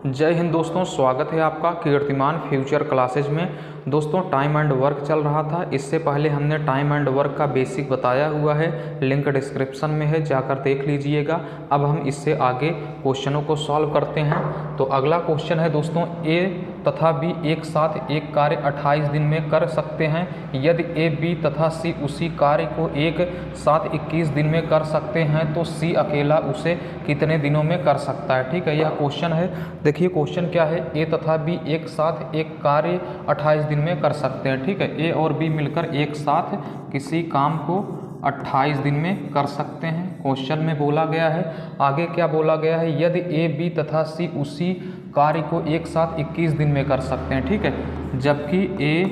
जय हिंद दोस्तों, स्वागत है आपका कीर्तिमान फ्यूचर क्लासेज में। दोस्तों टाइम एंड वर्क चल रहा था, इससे पहले हमने टाइम एंड वर्क का बेसिक बताया हुआ है, लिंक डिस्क्रिप्शन में है, जाकर देख लीजिएगा। अब हम इससे आगे क्वेश्चनों को सॉल्व करते हैं। तो अगला क्वेश्चन है दोस्तों, ए तथा बी एक साथ एक कार्य 28 दिन में कर सकते हैं। यदि ए बी तथा सी उसी कार्य को एक साथ 21 दिन में कर सकते हैं तो सी अकेला उसे कितने दिनों में कर सकता है। ठीक है, यह क्वेश्चन है। देखिए क्वेश्चन क्या है, ए तथा बी एक साथ एक कार्य 28 दिन में कर सकते हैं। ठीक है, ए और बी मिलकर एक साथ किसी काम को 28 दिन में कर सकते हैं, क्वेश्चन में बोला गया है। आगे क्या बोला गया है, यदि ए बी तथा सी उसी कार्य को एक साथ 21 दिन में कर सकते हैं। ठीक है, जबकि ए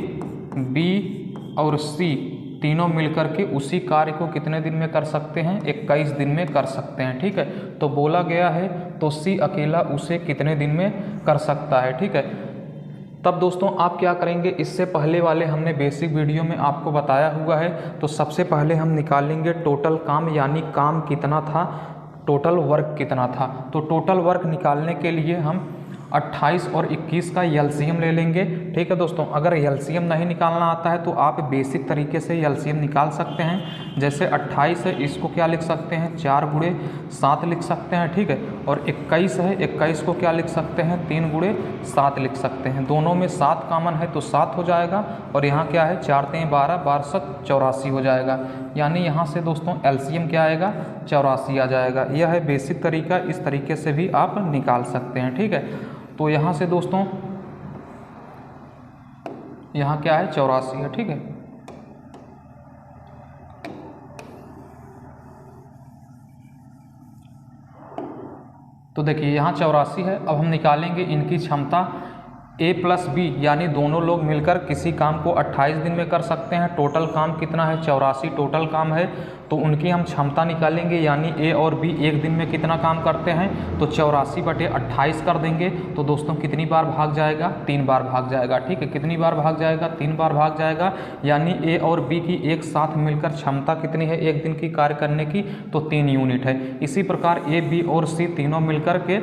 बी और सी तीनों मिलकर के उसी कार्य को कितने दिन में कर सकते हैं, 21 दिन में कर सकते हैं। ठीक है, तो बोला गया है तो सी अकेला उसे कितने दिन में कर सकता है। ठीक है, तब दोस्तों आप क्या करेंगे, इससे पहले वाले हमने बेसिक वीडियो में आपको बताया हुआ है। तो सबसे पहले हम निकालेंगे टोटल काम, यानी काम कितना था, टोटल वर्क कितना था। तो टोटल वर्क निकालने के लिए हम 28 और 21 का एलसीएम ले लेंगे। ठीक है दोस्तों, अगर एलसीएम नहीं निकालना आता है तो आप बेसिक तरीके से एलसीएम निकाल सकते हैं। जैसे 28 है, इसको क्या लिख सकते हैं, 4 गुणे 7 लिख सकते हैं। ठीक है, और 21 है, 21 को क्या लिख सकते हैं, 3 गुणे 7 लिख सकते हैं। दोनों में 7 कॉमन है तो 7 हो जाएगा, और यहाँ क्या है, 4 3 12, 12 7 84 हो जाएगा। यानी यहाँ से दोस्तों एलसीएम क्या आएगा, 84 आ जाएगा। यह है बेसिक तरीका, इस तरीके से भी आप निकाल सकते हैं। ठीक है, तो यहाँ से दोस्तों यहाँ क्या है, 84 है। ठीक है, तो देखिए यहाँ 84 है। अब हम निकालेंगे इनकी क्षमता, ए प्लस बी यानी दोनों लोग मिलकर किसी काम को 28 दिन में कर सकते हैं। टोटल काम कितना है, 84 टोटल काम है। तो उनकी हम क्षमता निकालेंगे, यानी ए और बी एक दिन में कितना काम करते हैं, तो 84/28 कर देंगे। तो दोस्तों कितनी बार भाग जाएगा, 3 बार भाग जाएगा। ठीक है, कितनी बार भाग जाएगा, 3 बार भाग जाएगा। यानी ए और बी की एक साथ मिलकर क्षमता कितनी है एक दिन की कार्य करने की, तो 3 यूनिट है। इसी प्रकार ए बी और सी तीनों मिलकर के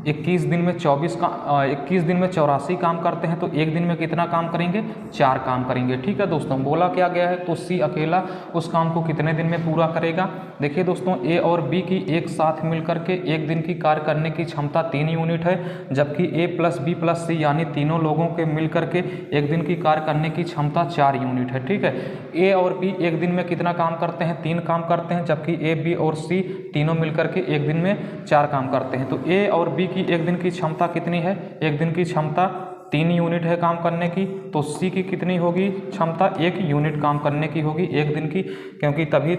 21 दिन में 84 काम करते हैं, तो एक दिन में कितना काम करेंगे, 4 काम करेंगे। ठीक है दोस्तों, बोला क्या गया है, तो सी अकेला उस काम को कितने दिन में पूरा करेगा। देखिए दोस्तों, ए और बी की एक साथ मिलकर के एक दिन की कार्य करने की क्षमता 3 यूनिट है, जबकि ए प्लस बी प्लस सी यानी तीनों लोगों के मिलकर के एक दिन की कार्य करने की क्षमता 4 यूनिट है। ठीक है, ए और बी एक दिन में कितना काम करते हैं, 3 काम करते हैं, जबकि ए बी और सी तीनों मिलकर के एक दिन में 4 काम करते हैं। तो ए और बी की एक दिन की क्षमता कितनी है, एक दिन की क्षमता 3 यूनिट है काम करने की। तो सी की कितनी होगी क्षमता, 1 यूनिट काम करने की होगी एक दिन की, क्योंकि तभी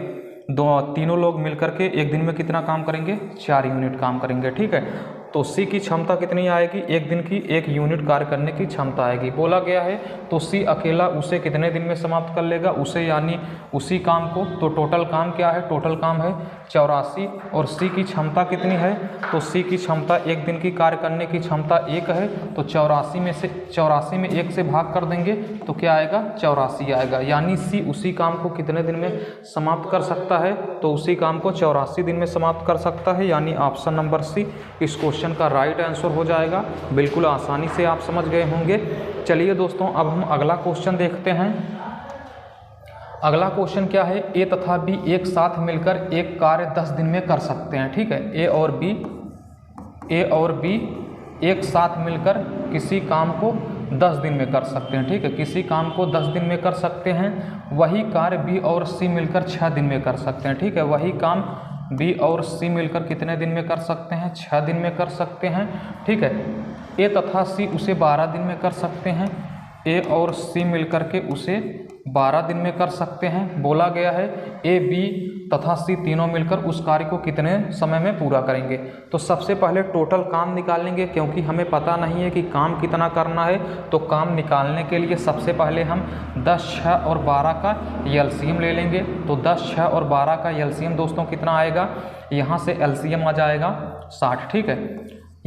तीनों लोग मिलकर के एक दिन में कितना काम करेंगे, 4 यूनिट काम करेंगे। ठीक है, तो सी की क्षमता कितनी आएगी, एक दिन की 1 यूनिट कार्य करने की क्षमता आएगी। बोला गया है तो सी अकेला उसे कितने दिन में समाप्त कर लेगा, उसे यानी उसी काम को। तो टोटल काम क्या है, टोटल काम है 84, और सी की क्षमता कितनी है, तो सी की क्षमता एक दिन की कार्य करने की क्षमता 1 है। तो 84 में 1 से भाग कर देंगे तो क्या आएगा, 84 आएगा। यानी सी उसी काम को कितने दिन में समाप्त कर सकता है, तो उसी काम को 84 दिन में समाप्त कर सकता है। यानी ऑप्शन नंबर सी इस क्वेश्चन का राइट आंसर हो जाएगा। बिल्कुल आसानी से आप समझ गए होंगे। चलिए दोस्तों, अब हम अगला क्वेश्चन देखते हैं। अगला क्वेश्चन क्या है, ए तथा बी एक साथ मिलकर एक कार्य 10 दिन में कर सकते हैं। ठीक है, ए और बी एक साथ मिलकर किसी काम को 10 दिन में कर सकते हैं। ठीक है, किसी काम को 10 दिन में कर सकते हैं। वही कार्य बी और सी मिलकर 6 दिन में कर सकते हैं। ठीक है, वही काम बी और सी मिलकर कितने दिन में कर सकते हैं, 6 दिन में कर सकते हैं। ठीक है, ए तथा सी उसे 12 दिन में कर सकते हैं। ए और सी मिलकर के उसे 12 दिन में कर सकते हैं। बोला गया है ए बी तथा सी तीनों मिलकर उस कार्य को कितने समय में पूरा करेंगे। तो सबसे पहले टोटल काम निकालेंगे, क्योंकि हमें पता नहीं है कि काम कितना करना है। तो काम निकालने के लिए सबसे पहले हम 10, 6 और 12 का एलसीएम ले लेंगे। तो 10, 6 और 12 का एलसीएम दोस्तों कितना आएगा, यहाँ से एलसीएम आ जाएगा 60। ठीक है,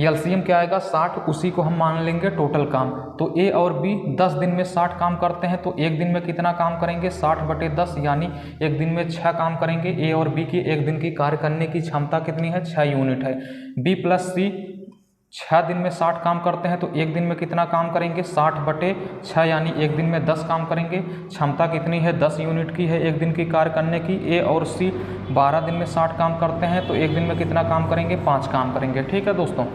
एलसीएम क्या आएगा, 60, उसी को हम मान लेंगे टोटल काम। तो ए और बी 10 दिन में 60 काम करते हैं, तो एक दिन में कितना काम करेंगे, 60/10, यानी एक दिन में 6 काम करेंगे। ए और बी की एक दिन की कार्य करने की क्षमता कितनी है, 6 यूनिट है। बी प्लस सी 6 दिन में 60 काम करते हैं तो एक दिन में कितना काम करेंगे 60/6 यानी एक दिन में 10 काम करेंगे। क्षमता कितनी है 10 यूनिट की है एक दिन की कार्य करने की। ए और सी 12 दिन में 60 काम करते हैं तो एक दिन में कितना काम करेंगे 5 काम करेंगे। ठीक है दोस्तों,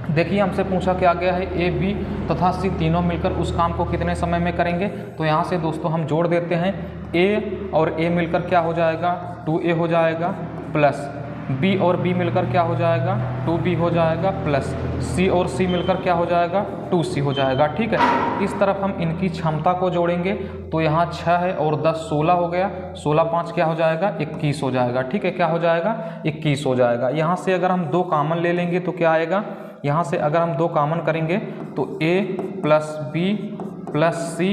देखिए हमसे पूछा क्या गया है ए बी तथा सी तीनों मिलकर उस काम को कितने समय में करेंगे। तो यहाँ से दोस्तों हम जोड़ देते हैं, ए और ए मिलकर क्या हो जाएगा 2A हो जाएगा, प्लस बी और बी मिलकर क्या हो जाएगा 2B हो जाएगा, प्लस सी और सी मिलकर क्या हो जाएगा 2C हो जाएगा। ठीक है, इस तरफ हम इनकी क्षमता को जोड़ेंगे तो यहाँ 6 है और 10 16 हो गया, 16 5 क्या हो जाएगा 21 हो जाएगा। ठीक है, क्या हो जाएगा 21 हो जाएगा। यहाँ से अगर हम 2 कॉमन ले लेंगे तो क्या आएगा, यहाँ से अगर हम 2 कॉमन करेंगे तो A plus B plus C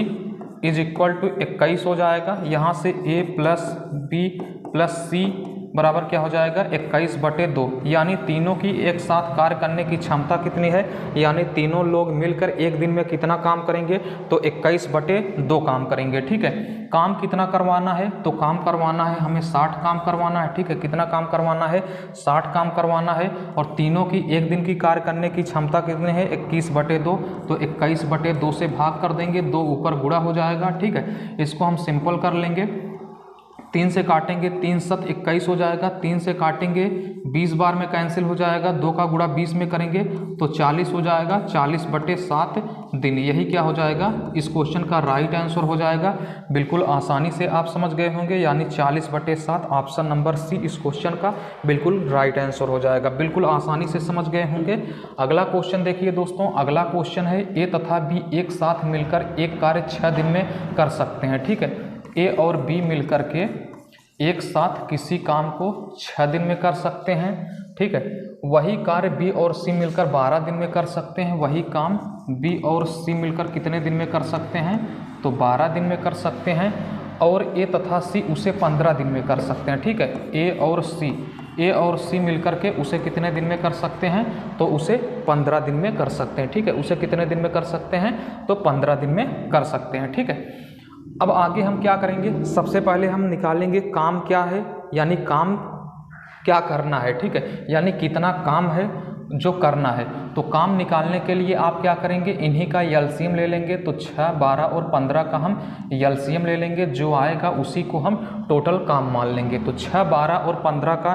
is equal to 21 हो जाएगा। यहाँ से A plus B plus C बराबर क्या हो जाएगा 21/2, यानी तीनों की एक साथ कार्य करने की क्षमता कितनी है, यानी तीनों लोग मिलकर एक दिन में कितना काम करेंगे तो 21/2 काम करेंगे। ठीक है, काम कितना करवाना है तो काम करवाना है हमें 60 काम करवाना है। ठीक है, कितना काम करवाना है 60 काम करवाना है और तीनों की एक दिन की कार्य करने की क्षमता कितनी है 21/2, तो 21/2 से भाग कर देंगे, 2 ऊपर गुणा हो जाएगा। ठीक है, इसको हम सिंपल कर लेंगे, 3 से काटेंगे 3 7 21 हो जाएगा, 3 से काटेंगे 20 बार में कैंसिल हो जाएगा, 2 का गुणा 20 में करेंगे तो 40 हो जाएगा, 40/7 दिन। यही क्या हो जाएगा इस क्वेश्चन का राइट आंसर हो जाएगा। बिल्कुल आसानी से आप समझ गए होंगे, यानी 40/7 ऑप्शन नंबर सी इस क्वेश्चन का बिल्कुल राइट आंसर हो जाएगा। बिल्कुल आसानी से समझ गए होंगे। अगला क्वेश्चन देखिए दोस्तों, अगला क्वेश्चन है ए तथा बी एक साथ मिलकर एक कार्य 6 दिन में कर सकते हैं। ठीक है, ए और बी मिलकर के एक साथ किसी काम को 6 दिन में कर सकते हैं। ठीक है, वही कार्य बी और सी मिलकर 12 दिन में कर सकते हैं। वही काम बी और सी मिलकर कितने दिन में कर सकते हैं तो 12 दिन में कर सकते हैं, और ए तथा सी उसे 15 दिन में कर सकते हैं। ठीक है, ए और सी मिलकर के उसे कितने दिन में कर सकते हैं तो उसे 15 दिन में कर सकते हैं। ठीक है, उसे कितने दिन में कर सकते हैं तो 15 दिन में कर सकते हैं। ठीक है, अब आगे हम क्या करेंगे, सबसे पहले हम निकालेंगे काम क्या है, यानी काम क्या करना है। ठीक है, यानी कितना काम है जो करना है। तो काम निकालने के लिए आप क्या करेंगे, इन्हीं का एलसीएम ले लेंगे। तो 6 12 और 15 का हम एलसीएम ले लेंगे, जो आएगा उसी को हम टोटल काम मान लेंगे। तो 6 12 और 15 का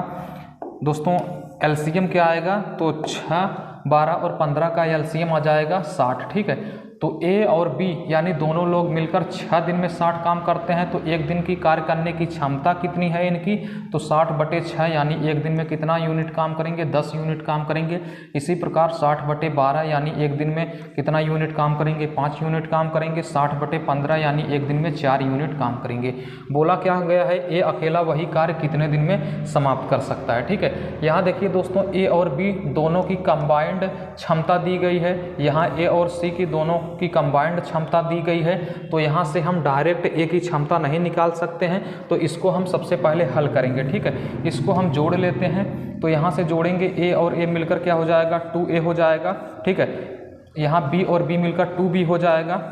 दोस्तों एलसीएम क्या आएगा तो 6 12 और 15 का एलसीएम आ जाएगा 60। ठीक है, तो ए और बी यानी दोनों लोग मिलकर 6 दिन में 60 काम करते हैं, तो एक दिन की कार्य करने की क्षमता कितनी है इनकी तो 60/6 यानी एक दिन में कितना यूनिट काम करेंगे 10 यूनिट काम करेंगे। इसी प्रकार 60/12 यानी एक दिन में कितना यूनिट काम करेंगे 5 यूनिट काम करेंगे। 60/15 यानी एक दिन में 4 यूनिट काम करेंगे। बोला क्या गया है, ए अकेला वही कार्य कितने दिन में समाप्त कर सकता है। ठीक है, यहाँ देखिए दोस्तों ए और बी दोनों की कंबाइंड क्षमता दी गई है, यहाँ ए और सी की दोनों की कंबाइंड क्षमता दी गई है। तो यहाँ से हम डायरेक्ट ए की क्षमता नहीं निकाल सकते हैं, तो इसको हम सबसे पहले हल करेंगे। ठीक है, इसको हम जोड़ लेते हैं, तो यहाँ से जोड़ेंगे ए और ए मिलकर क्या हो जाएगा 2A हो जाएगा। ठीक है, यहाँ बी और बी मिलकर 2B हो जाएगा,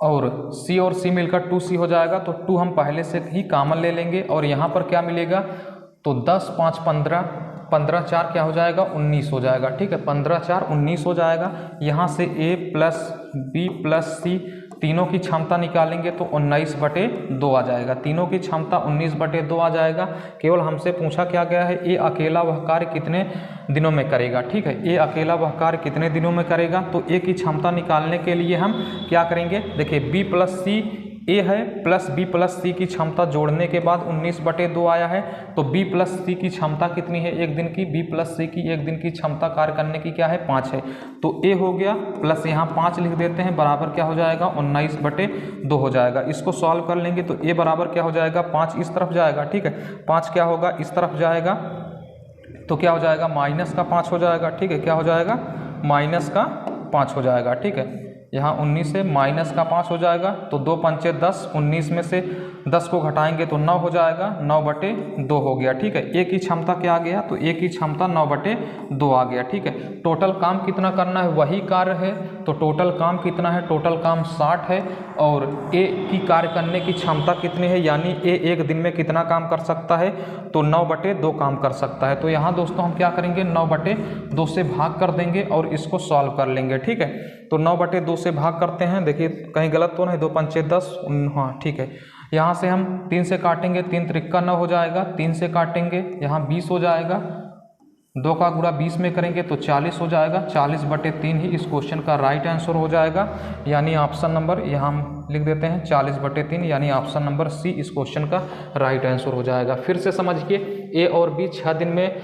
और सी और सी मिलकर 2C हो जाएगा। तो 2 हम पहले से ही कॉमन ले लेंगे, और यहाँ पर क्या मिलेगा तो 10 5 15 15 4 क्या हो जाएगा 19 हो जाएगा। ठीक है, 15 4 19 हो जाएगा। यहाँ से ए प्लस बी प्लस सी तीनों की क्षमता निकालेंगे तो 19/2 आ जाएगा। तीनों की क्षमता 19/2 आ जाएगा। केवल हमसे पूछा क्या गया है, ए अकेला वह कार्य कितने दिनों में करेगा। ठीक है, ए अकेला वह कार्य कितने दिनों में करेगा, तो ए की क्षमता निकालने के लिए हम क्या करेंगे, देखिए बी प्लस सी ए है प्लस बी प्लस सी की क्षमता जोड़ने के बाद 19/2 आया है। तो बी प्लस सी की क्षमता कितनी है एक दिन की, बी प्लस सी की एक दिन की क्षमता कार्य करने की क्या है 5 है। तो ए हो गया प्लस यहाँ 5 लिख देते हैं, बराबर क्या हो जाएगा 19/2 हो जाएगा। इसको सॉल्व कर लेंगे तो ए बराबर क्या हो जाएगा 5 इस तरफ जाएगा। ठीक है, 5 क्या होगा इस तरफ जाएगा, तो क्या हो जाएगा -5 हो जाएगा। ठीक है, क्या हो जाएगा -5 हो जाएगा। ठीक है, यहाँ 19 से माइनस का 5 हो जाएगा, तो 2 पंचे 10, 19 में से 10 को घटाएंगे तो 9 हो जाएगा, 9/2 हो गया। ठीक है, ए की क्षमता क्या आ गया, तो ए की क्षमता 9/2 आ गया। ठीक है, टोटल काम कितना करना है, वही कार्य है, तो टोटल काम कितना है, टोटल काम 60 है। और ए की कार्य करने की क्षमता कितनी है, यानी ए एक दिन में कितना काम कर सकता है, तो 9/2 काम कर सकता है। तो यहाँ दोस्तों हम क्या करेंगे, 9/2 से भाग कर देंगे और इसको सॉल्व कर लेंगे। ठीक है, तो 9/2 से भाग करते हैं, देखिए कहीं गलत तो नहीं, 2 पंचे 10, हाँ ठीक है। यहाँ से हम 3 से काटेंगे, 3 त्रिक्का 9 हो जाएगा, 3 से काटेंगे यहाँ 20 हो जाएगा, 2 का गुणा 20 में करेंगे तो 40 हो जाएगा, 40/3 ही इस क्वेश्चन का राइट आंसर हो जाएगा। यानी ऑप्शन नंबर यहाँ हम लिख देते हैं 40/3, यानी ऑप्शन नंबर सी इस क्वेश्चन का राइट आंसर हो जाएगा। फिर से समझिए, ए और बी 6 दिन में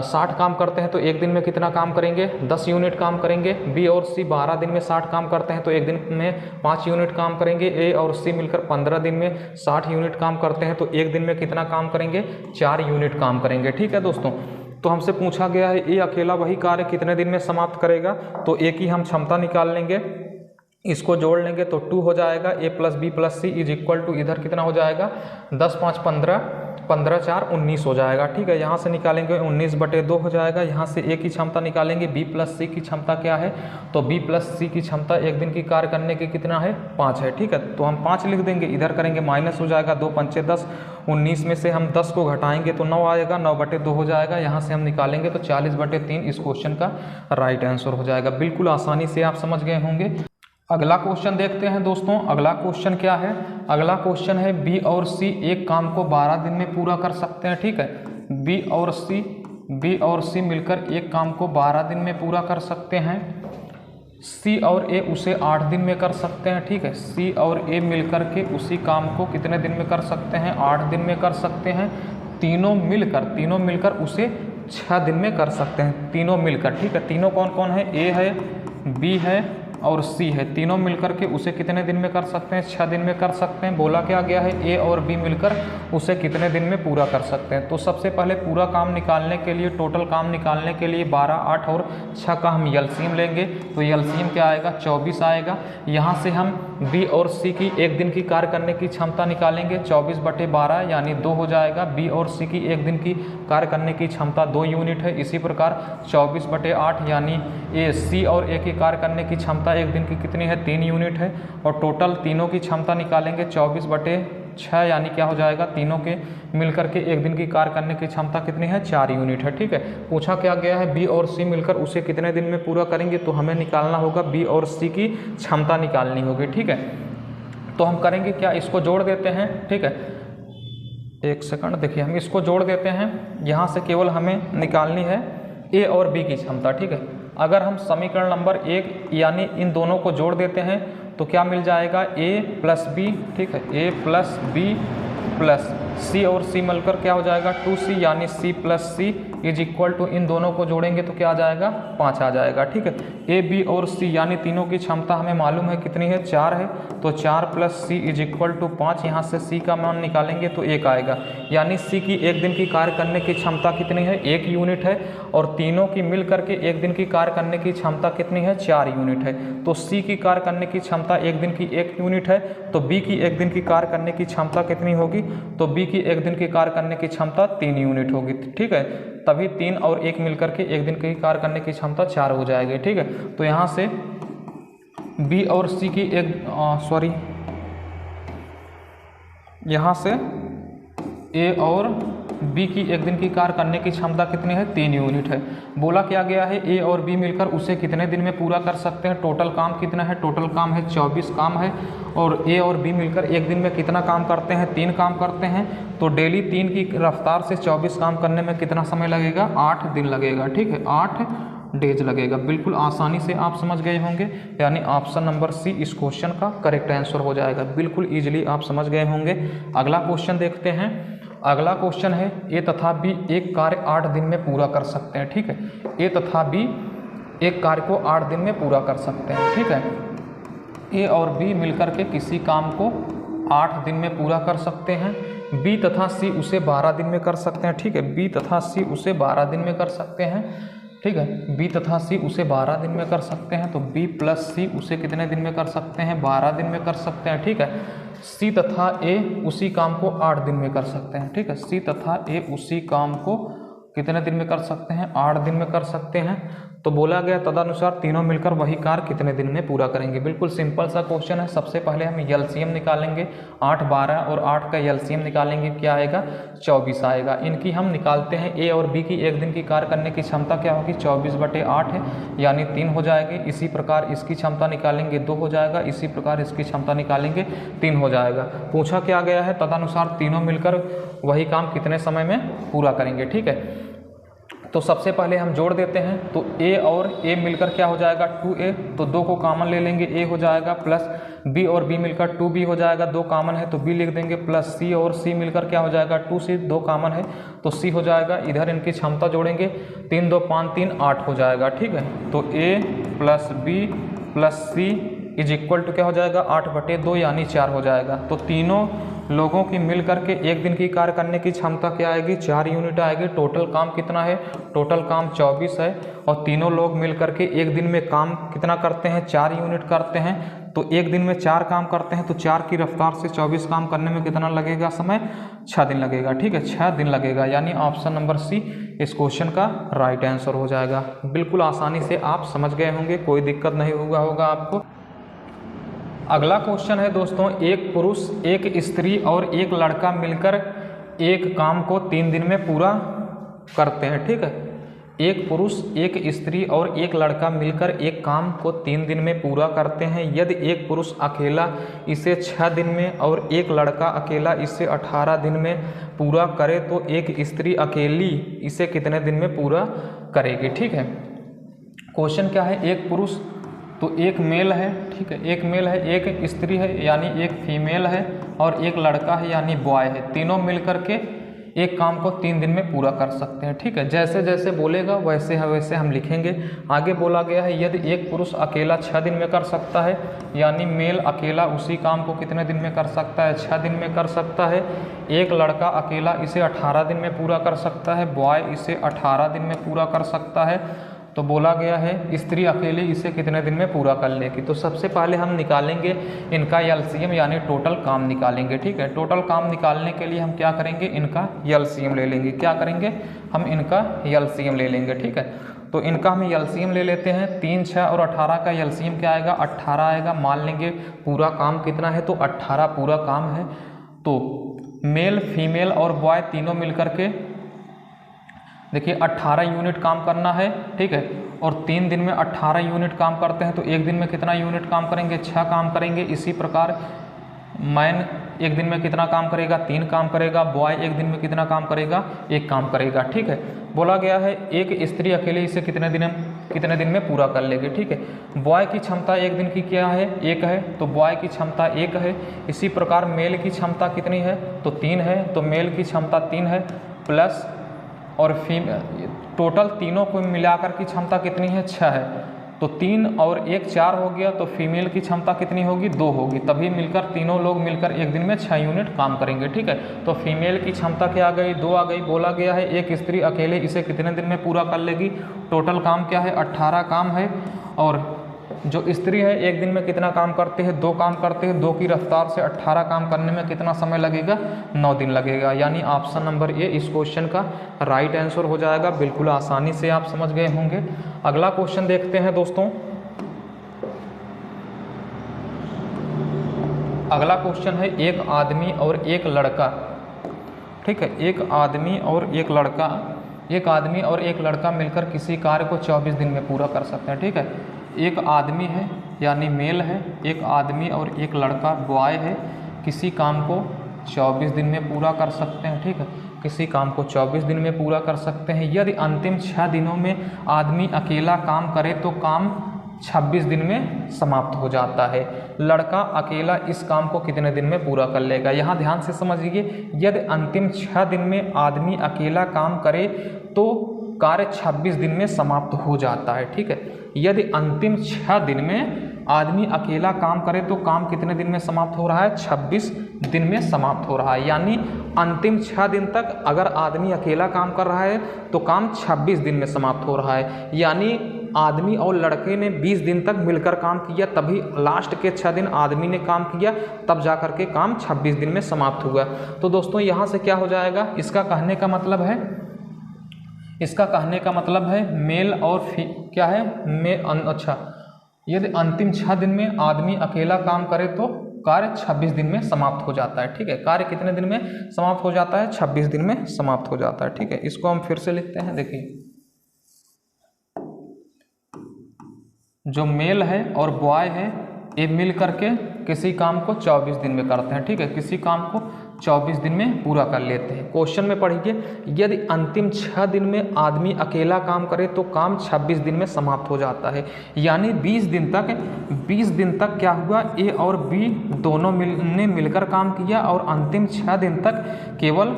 60 काम करते हैं तो एक दिन में कितना काम करेंगे, 10 यूनिट काम करेंगे। बी और सी 12 दिन में 60 काम करते हैं तो एक दिन में 5 यूनिट काम करेंगे। ए और सी मिलकर 15 दिन में 60 यूनिट काम करते हैं तो एक दिन में कितना काम करेंगे, 4 यूनिट काम करेंगे। ठीक है दोस्तों, तो हमसे पूछा गया है ए अकेला वही कार्य कितने दिन में समाप्त करेगा, तो ए की हम क्षमता निकाल लेंगे, इसको जोड़ लेंगे तो 2 हो जाएगा। A plus B plus C is equal to इधर कितना हो जाएगा, 10 5 15, 15 4 19 हो जाएगा। ठीक है, यहाँ से निकालेंगे 19/2 हो जाएगा। यहाँ से ए की क्षमता निकालेंगे, बी प्लस सी की क्षमता क्या है, तो बी प्लस सी की क्षमता एक दिन की कार्य करने की कितना है, 5 है। ठीक है, तो हम 5 लिख देंगे, इधर करेंगे माइनस हो जाएगा, 2 पंचे 10, 19 में से हम 10 को घटाएंगे तो 9 आएगा, 9/2 हो जाएगा। यहाँ से हम निकालेंगे तो 40/3 इस क्वेश्चन का राइट आंसर हो जाएगा। बिल्कुल आसानी से आप समझ गए होंगे। अगला क्वेश्चन देखते हैं दोस्तों। अगला क्वेश्चन क्या है, अगला क्वेश्चन है बी और सी एक काम को 12 दिन में पूरा कर सकते हैं। ठीक है, बी और सी मिलकर एक काम को 12 दिन में पूरा कर सकते हैं। सी और ए उसे 8 दिन में कर सकते हैं। ठीक है, सी और ए मिलकर के उसी काम को कितने दिन में कर सकते हैं, 8 दिन में कर सकते हैं। तीनों मिलकर उसे 6 दिन में कर सकते हैं, तीनों मिलकर। ठीक है, तीनों कौन कौन है, ए है, बी है और सी है, तीनों मिलकर के उसे कितने दिन में कर सकते हैं, 6 दिन में कर सकते हैं। बोला क्या गया है, ए और बी मिलकर उसे कितने दिन में पूरा कर सकते हैं। तो सबसे पहले पूरा काम निकालने के लिए, टोटल काम निकालने के लिए 12, 8 और 6 का हम एलसीएम लेंगे, तो एलसीएम क्या आएगा, 24 आएगा। यहाँ से हम बी और सी की एक दिन की कार्य करने की क्षमता निकालेंगे, 24/12 यानी 2 हो जाएगा। बी और सी की एक दिन की कार्य करने की क्षमता 2 यूनिट है। इसी प्रकार 24/8 यानी ए सी और ए की कार्य करने की क्षमता एक दिन की कितनी है, 3 यूनिट है। और टोटल तीनों की क्षमता निकालेंगे 24/6 यानी क्या हो जाएगा, तीनों के मिलकर के एक दिन की कार्य करने की क्षमता कितनी है, 4 यूनिट है। ठीक है, पूछा क्या गया है, बी और सी मिलकर उसे कितने दिन में पूरा करेंगे, तो हमें निकालना होगा बी और सी की क्षमता निकालनी होगी। ठीक है, तो हम करेंगे क्या, इसको जोड़ देते हैं। ठीक है, एक सेकंड, देखिए हम इसको जोड़ देते हैं। यहाँ से केवल हमें निकालनी है ए और बी की क्षमता। ठीक है, अगर हम समीकरण नंबर 1 यानी इन दोनों को जोड़ देते हैं तो क्या मिल जाएगा, ए प्लस बी। ठीक है, A plus B plus C और सी मिलकर क्या हो जाएगा, 2c यानी c plus C is equal to, इन दोनों को जोड़ेंगे तो क्या आ जाएगा, 5 आ जाएगा। ठीक है, ए बी और सी यानी तीनों की क्षमता हमें मालूम है कितनी है, 4 है, तो 4 plus C is equal to 5। यहाँ से c का मान निकालेंगे तो 1 आएगा, यानी c की एक दिन की कार्य करने की क्षमता कितनी है, 1 यूनिट है। और तीनों की मिल करके एक दिन की कार्य करने की क्षमता कितनी है, 4 यूनिट है। तो c की कार्य करने की क्षमता एक दिन की 1 यूनिट है, तो b की एक दिन की कार्य करने की क्षमता कितनी होगी, तो b की एक दिन की कार्य करने की क्षमता 3 यूनिट होगी। ठीक है, तभी 3 और 1 मिलकर के एक दिन की कार्य करने की क्षमता 4 हो जाएगी। ठीक है, तो यहाँ से b और c की यहाँ से a और b की एक दिन की कार्य करने की क्षमता कितनी है, 3 यूनिट है। बोला क्या गया है, a और b मिलकर उसे कितने दिन में पूरा कर सकते हैं, टोटल काम कितना है, टोटल काम है 24 काम है। और a और b मिलकर एक दिन में कितना काम करते हैं, 3 काम करते हैं। तो डेली 3 की रफ्तार से 24 काम करने में कितना समय लगेगा, 8 दिन लगेगा। ठीक है, 8 डेज लगेगा। बिल्कुल आसानी से आप समझ गए होंगे, यानी ऑप्शन नंबर सी इस क्वेश्चन का करेक्ट आंसर हो जाएगा। बिल्कुल ईजिली आप समझ गए होंगे। अगला क्वेश्चन देखते हैं। अगला क्वेश्चन है, ए तथा बी एक कार्य 8 दिन में पूरा कर सकते हैं। ठीक है, ए तथा बी एक कार्य को 8 दिन में पूरा कर सकते हैं। ठीक है, ए और बी मिलकर के किसी काम को 8 दिन में पूरा कर सकते हैं। बी तथा सी उसे 12 दिन में कर सकते हैं। ठीक है, बी तथा सी उसे 12 दिन में कर सकते हैं। ठीक है। बी तथा सी उसे 12 दिन में कर सकते हैं, तो बी प्लस सी उसे कितने दिन में कर सकते हैं, 12 दिन में कर सकते हैं, ठीक है। सी तथा ए उसी काम को 8 दिन में कर सकते हैं, ठीक है। सी तथा ए उसी काम को कितने दिन में कर सकते हैं, 8 दिन में कर सकते हैं। तो बोला गया तदनुसार तीनों मिलकर वही कार्य कितने दिन में पूरा करेंगे। बिल्कुल सिंपल सा क्वेश्चन है। सबसे पहले हम एलसीएम निकालेंगे, 8, 12 और 8 का एलसीएम निकालेंगे, क्या आएगा, 24 आएगा। इनकी हम निकालते हैं, ए और बी की एक दिन की कार्य करने की क्षमता क्या होगी, 24/8 है, यानी 3 हो जाएगी। इसी प्रकार इसकी क्षमता निकालेंगे, 2 हो जाएगा। इसी प्रकार इसकी क्षमता निकालेंगे, 3 हो जाएगा। पूछा क्या गया है, तदनुसार तीनों मिलकर वही काम कितने समय में पूरा करेंगे, ठीक है। तो सबसे पहले हम जोड़ देते हैं, तो ए और ए मिलकर क्या हो जाएगा, 2a, तो 2 को कॉमन ले लेंगे, a हो जाएगा, प्लस b और b मिलकर 2b हो जाएगा, 2 कॉमन है तो b लिख देंगे, प्लस c और c मिलकर क्या हो जाएगा, 2c, 2 कॉमन है तो c हो जाएगा। इधर इनकी क्षमता जोड़ेंगे, 3 2 5 3 8 हो जाएगा, ठीक है। तो a plus b plus c is equal to क्या हो जाएगा, 8/2 यानी 4 हो जाएगा। तो तीनों लोगों की मिल करके एक दिन की कार्य करने की क्षमता क्या आएगी, 4 यूनिट आएगी। टोटल काम कितना है, टोटल काम 24 है, और तीनों लोग मिल करके एक दिन में काम कितना करते हैं, 4 यूनिट करते हैं। तो एक दिन में 4 काम करते हैं, तो 4 की रफ्तार से 24 काम करने में कितना लगेगा समय, 6 दिन लगेगा, ठीक है, 6 दिन लगेगा। यानी ऑप्शन नंबर सी इस क्वेश्चन का राइट आंसर हो जाएगा। बिल्कुल आसानी से आप समझ गए होंगे, कोई दिक्कत नहीं हुआ होगा आपको। अगला क्वेश्चन है दोस्तों, एक पुरुष, एक स्त्री और एक लड़का मिलकर एक काम को 3 दिन में पूरा करते हैं, ठीक है। एक पुरुष, एक स्त्री और एक लड़का मिलकर एक काम को 3 दिन में पूरा करते हैं। यदि एक पुरुष अकेला इसे 6 दिन में और एक लड़का अकेला इसे 18 दिन में पूरा करे, तो एक स्त्री अकेली इसे कितने दिन में पूरा करेगी, ठीक है। क्वेश्चन क्या है, एक पुरुष तो एक मेल है, ठीक है, एक मेल है, एक स्त्री है यानी एक फीमेल है, और एक लड़का है यानी बॉय है। तीनों मिलकर के एक काम को 3 दिन में पूरा कर सकते हैं, ठीक है। जैसे जैसे बोलेगा वैसे वैसे हम लिखेंगे। आगे बोला गया है, यदि एक पुरुष अकेला 6 दिन में कर सकता है, यानी मेल अकेला उसी काम को कितने दिन में कर सकता है, 6 दिन में कर सकता है। एक लड़का अकेला इसे 18 दिन में पूरा कर सकता है, बॉय इसे 18 दिन में पूरा कर सकता है। तो बोला गया है स्त्री अकेले इसे कितने दिन में पूरा कर लेगी। तो सबसे पहले हम निकालेंगे इनका एलसीएम यानी टोटल काम निकालेंगे, ठीक है। टोटल काम निकालने के लिए हम क्या करेंगे, इनका एलसीएम ले लेंगे। क्या करेंगे, हम इनका एलसीएम ले लेंगे, ठीक है। तो इनका हम एलसीएम ले लेते हैं। 3, 6 और 18 का एलसीएम क्या आएगा, 18 आएगा। मान लेंगे पूरा काम कितना है, तो 18 पूरा काम है। तो मेल, फीमेल और बॉय तीनों मिलकर के देखिए 18 यूनिट काम करना है, ठीक है। और 3 दिन में 18 यूनिट काम करते हैं, तो एक दिन में कितना यूनिट काम करेंगे, 6 काम करेंगे। इसी प्रकार मैन एक दिन में कितना काम करेगा, 3 काम करेगा। बॉय एक दिन में कितना काम करेगा, 1 काम करेगा, ठीक है। बोला गया है एक स्त्री अकेले इसे कितने दिन में पूरा कर लेगी, ठीक है। बॉय की क्षमता एक दिन की क्या है, 1 है, तो बॉय की क्षमता 1 है। इसी प्रकार मेल की क्षमता कितनी है, तो 3 है, तो मेल की क्षमता 3 है, प्लस और फीमेल टोटल तीनों को मिलाकर की क्षमता कितनी है, 6 है। तो 3 और 1 4 हो गया, तो फीमेल की क्षमता कितनी होगी, 2 होगी। तभी मिलकर तीनों लोग मिलकर एक दिन में 6 यूनिट काम करेंगे, ठीक है। तो फीमेल की क्षमता क्या आ गई, 2 आ गई। बोला गया है एक स्त्री अकेले इसे कितने दिन में पूरा कर लेगी। टोटल काम क्या है, 18 काम है, और जो स्त्री है एक दिन में कितना काम करते हैं, 2 काम करते हैं। 2 की रफ्तार से 18 काम करने में कितना समय लगेगा, 9 दिन लगेगा। यानी ऑप्शन नंबर ए इस क्वेश्चन का राइट आंसर हो जाएगा। बिल्कुल आसानी से आप समझ गए होंगे। अगला क्वेश्चन देखते हैं दोस्तों। अगला क्वेश्चन है, एक आदमी और एक लड़का, ठीक है। एक आदमी और एक लड़का मिलकर किसी कार्य को 24 दिन में पूरा कर सकते हैं, ठीक है। एक आदमी है यानी मेल है, एक आदमी और एक लड़का बॉय है, किसी काम को 24 दिन में पूरा कर सकते हैं, ठीक है। किसी काम को 24 दिन में पूरा कर सकते हैं। यदि अंतिम 6 दिनों में आदमी अकेला काम करे तो काम 26 दिन में समाप्त हो जाता है। लड़का अकेला इस काम को कितने दिन में पूरा कर लेगा। यहाँ ध्यान से समझिए, यदि अंतिम 6 दिन में आदमी अकेला काम करे तो कार्य 26 दिन में समाप्त हो जाता है, ठीक है। यदि अंतिम 6 दिन में आदमी अकेला काम करे तो काम कितने दिन में समाप्त हो रहा है, 26 दिन में समाप्त हो रहा है। यानी अंतिम 6 दिन तक अगर आदमी अकेला काम कर रहा है तो काम 26 दिन में समाप्त हो रहा है। यानी आदमी और लड़के ने 20 दिन तक मिलकर काम किया, तभी लास्ट के 6 दिन आदमी ने काम किया, तब जा कर के काम 26 दिन में समाप्त हुआ। तो दोस्तों यहाँ से क्या हो जाएगा, इसका कहने का मतलब है मेल और क्या है यदि अंतिम 6 दिन में आदमी अकेला काम करे तो कार्य 26 दिन में समाप्त हो जाता है। ठीक है, कार्य कितने दिन में समाप्त हो जाता है, 26 दिन में समाप्त हो जाता है। ठीक है, इसको हम फिर से लिखते हैं। देखिए, जो मेल है और बॉय है ये मिल करके किसी काम को 24 दिन में करते हैं। ठीक है, किसी काम को 24 दिन में पूरा कर लेते हैं। क्वेश्चन में पढ़िए, यदि अंतिम 6 दिन में आदमी अकेला काम करे तो काम 26 दिन में समाप्त हो जाता है। यानी 20 दिन तक क्या हुआ, ए और बी दोनों ने मिलकर काम किया और अंतिम 6 दिन तक केवल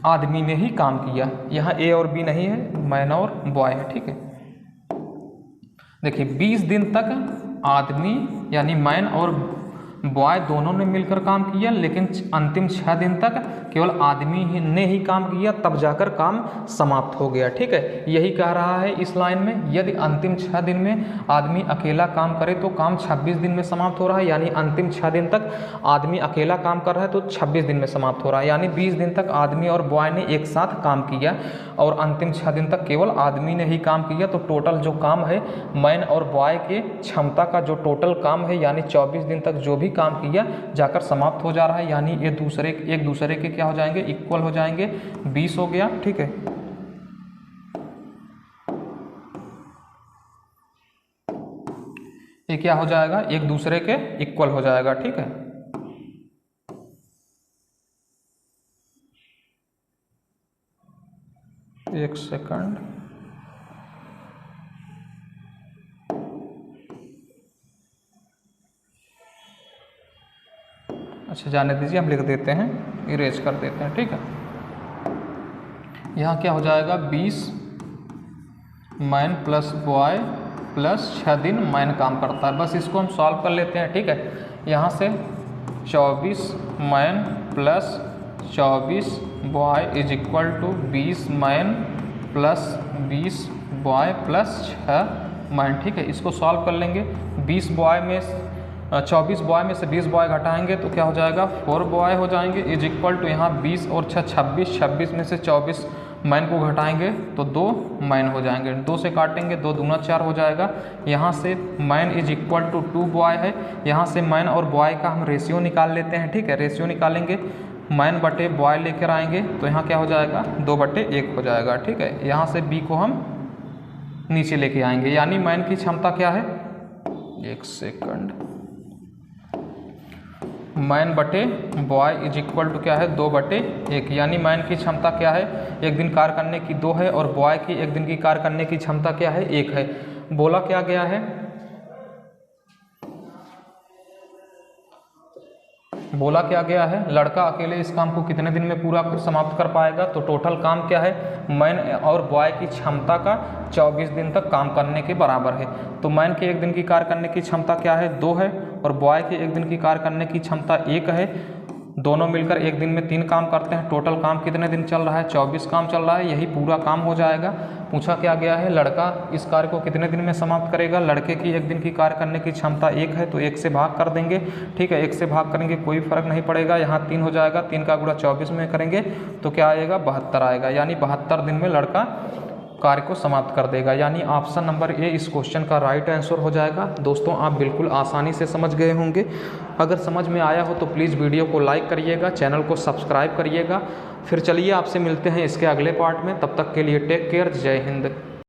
आदमी ने ही काम किया। यहाँ ए और बी नहीं है, मैन और बॉय है। ठीक है, देखिए 20 दिन तक आदमी यानी मैन और बॉय दोनों ने मिलकर काम किया, लेकिन अंतिम 6 दिन तक केवल आदमी ने ही काम किया, तब जाकर काम समाप्त हो गया। ठीक है, यही कह रहा है इस लाइन में, यदि अंतिम 6 दिन में आदमी अकेला काम करे तो काम 26 दिन में समाप्त हो रहा है। यानी अंतिम 6 दिन तक आदमी अकेला काम कर रहा है तो 26 दिन में समाप्त हो रहा है। यानी 20 दिन तक आदमी और बॉय ने एक साथ काम किया और अंतिम 6 दिन तक केवल आदमी ने ही काम किया, तो टोटल जो काम है मैन और बॉय के क्षमता का जो टोटल काम है यानी 24 दिन तक जो भी काम किया जाकर समाप्त हो जा रहा है। यानी ये एक दूसरे के क्या हो जाएंगे, इक्वल हो जाएंगे। 20 हो गया। ठीक है, ये क्या हो जाएगा, एक दूसरे के इक्वल हो जाएगा। ठीक है, एक सेकंड, अच्छा जाने दीजिए, हम लिख देते हैं, इरेज कर देते हैं। ठीक है, यहाँ क्या हो जाएगा, 20 मैन प्लस बॉय प्लस 6 दिन मैन काम करता है। बस इसको हम सॉल्व कर लेते हैं। ठीक है, यहाँ से 24 man plus 24 boy is equal to 20 man plus 20 boy plus 6 man. ठीक है, इसको सॉल्व कर लेंगे। 24 बॉय में से 20 बॉय घटाएंगे तो क्या हो जाएगा, 4 बॉय हो जाएंगे इज इक्वल टू यहाँ 20 और 6 26 में से 24 मैन को घटाएंगे तो 2 मैन हो जाएंगे। 2 से काटेंगे, 2 दूना 4 हो जाएगा। यहाँ से man is equal to 2 boy है, यहाँ से मैन और बॉय का हम रेशियो निकाल लेते हैं। ठीक है, रेशियो निकालेंगे, मैन बटे बॉय लेकर आएंगे तो यहाँ क्या हो जाएगा, 2/1 हो जाएगा। ठीक है, यहाँ से बी को हम नीचे लेके आएंगे। यानी मैन की क्षमता क्या है, एक सेकंड, मैन बटे बॉय इज इक्वल टू क्या है, 2/1। यानी मैन की क्षमता क्या है, एक दिन कार्य करने की 2 है और बॉय की एक दिन की कार्य करने की क्षमता क्या है, 1 है। बोला क्या गया है, लड़का अकेले इस काम को कितने दिन में पूरा समाप्त कर पाएगा। तो टोटल काम क्या है, मैन और बॉय की क्षमता का 24 दिन तक काम करने के बराबर है। तो मैन के एक दिन की कार्य करने की क्षमता क्या है, 2 है और बॉय के एक दिन की कार्य करने की क्षमता 1 है। दोनों मिलकर एक दिन में 3 काम करते हैं। टोटल काम कितने दिन चल रहा है, 24 काम चल रहा है। यही पूरा काम हो जाएगा। पूछा क्या गया है, लड़का इस कार्य को कितने दिन में समाप्त करेगा। लड़के की एक दिन की कार्य करने की क्षमता 1 है तो 1 से भाग कर देंगे। ठीक है, 1 से भाग करेंगे, कोई फर्क नहीं पड़ेगा। यहाँ 3 हो जाएगा, 3 का गुणा 24 में करेंगे तो क्या आएगा, 72 आएगा। यानी 72 दिन में लड़का कार्य को समाप्त कर देगा। यानी ऑप्शन नंबर ए इस क्वेश्चन का राइट आंसर हो जाएगा। दोस्तों आप बिल्कुल आसानी से समझ गए होंगे। अगर समझ में आया हो तो प्लीज़ वीडियो को लाइक करिएगा, चैनल को सब्सक्राइब करिएगा। फिर चलिए आपसे मिलते हैं इसके अगले पार्ट में। तब तक के लिए टेक केयर, जय हिंद।